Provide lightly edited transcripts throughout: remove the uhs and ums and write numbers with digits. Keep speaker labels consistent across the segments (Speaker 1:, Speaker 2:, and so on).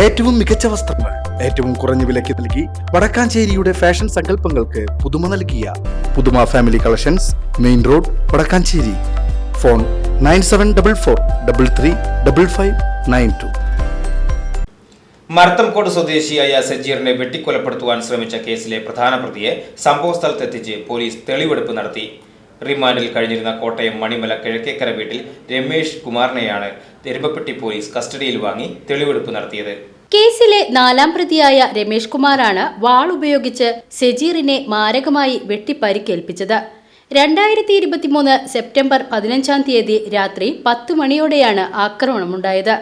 Speaker 1: ഏറ്റവും മികച്ച വസ്ത്രങ്ങൾ ഏറ്റവും കുറഞ്ഞ വിലയ്ക്ക് നൽകി വടക്കാഞ്ചേരിയുടെ ഫാഷൻ സങ്കല്പങ്ങൾക്ക് പുതുമ നൽകിയ Puthuma family collections, main road, Vadakkanchery. Phone 9744335592.
Speaker 2: Marathamcode സ്വദേശിയായ സജീറിനെ വെട്ടിക്കൊലപ്പെടുത്തുവാൻ ശ്രമിച്ച കേസിലെ പ്രധാന പ്രതിയെ സംഭവസ്ഥലത്തെത്തിച്ച് പോലീസ് തെളിവെടുപ്പ് നടത്തി. റിമാൻഡിൽ കഴിഞ്ഞിരുന്ന കോട്ടയം മണിമല കിഴക്കേക്കര വീട്ടിൽ രമേഷ് കുമാറിനെയാണ് എരുമപ്പെട്ടി പോലീസ് കസ്റ്റഡിയിൽ വാങ്ങി തെളിവെടുപ്പ് നടത്തിയത്.
Speaker 3: കേസിലെ 4ാം പ്രതിയായ രമേഷ് കുമാറാണ് വാൾ ഉപയോഗിച്ച് സജീറിനെ മാരകമായി വെട്ടിപ്പരിക്കേൽപ്പിച്ചത്. 2023 സെപ്റ്റംബർ 15-ാം തീയതി രാത്രി 10 മണിയോടെയാണ് ആക്രമണമുണ്ടായത്.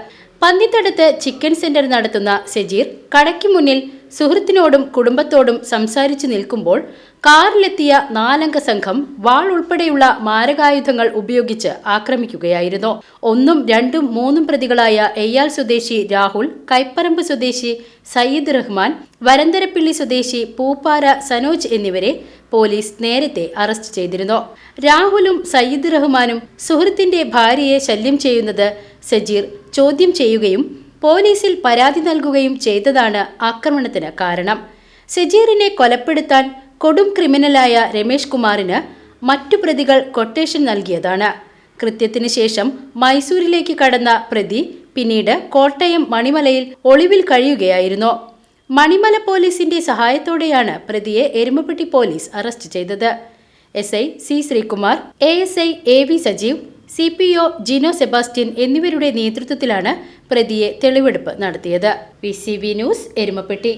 Speaker 3: പന്നിത്തടത്ത് ചിക്കൻ സെന്റർ നടത്തുന്ന സജീർ കടയ്ക്ക് മുന്നിൽ സുഹൃത്തിനോടും കുടുംബത്തോടും സംസാരിച്ചു നിൽക്കുമ്പോൾ കാറിലെത്തിയ 4 അംഗ സംഘം വാൾ ഉൾപ്പെടെയുള്ള മാരകായുധങ്ങൾ ഉപയോഗിച്ച് ആക്രമിക്കുകയായിരുന്നു. 1, 2, 3 പ്രതികളായ എയ്യാൽ സ്വദേശി രാഹുൽ, കൈപ്പറമ്പ് സ്വദേശി സയ്യിദ് റഹ്മാൻ, വരന്തരപ്പിള്ളി സ്വദേശി പൂപ്പാര സനോജ് എന്നിവരെ പോലീസ് നേരത്തെ അറസ്റ്റ് ചെയ്തിരുന്നു. രാഹുലും സയ്യിദ് റഹ്മാനും സുഹൃത്തിന്റെ ഭാര്യയെ ശല്യം ചെയ്യുന്നത് സജീർ ചോദ്യം ചെയ്യുകയും പോലീസിൽ പരാതി നൽകുകയും ചെയ്തതാണ് ആക്രമണത്തിന് കാരണം. സജീറിനെ കൊലപ്പെടുത്താൻ കൊടും ക്രിമിനലായ രമേഷ് കുമാറിന് മറ്റു പ്രതികൾ കൊട്ടേഷൻ നൽകിയതാണ്. കൃത്യത്തിന് ശേഷം മൈസൂരിലേക്ക് കടന്ന പ്രതി പിന്നീട് കോട്ടയം മണിമലയിൽ ഒളിവിൽ കഴിയുകയായിരുന്നു. മണിമല പോലീസിന്റെ സഹായത്തോടെയാണ് പ്രതിയെ എരുമപ്പെട്ടി പോലീസ് അറസ്റ്റ് ചെയ്തത്. SI C Sreekumar, ASI AV Sajeev, CPO Jino Sebastian എന്നിവരുടെ നേതൃത്വത്തിലാണ് പ്രതിയെ തെളിവെടുപ്പ് നടത്തിയത്. PCV news, Erumapetty.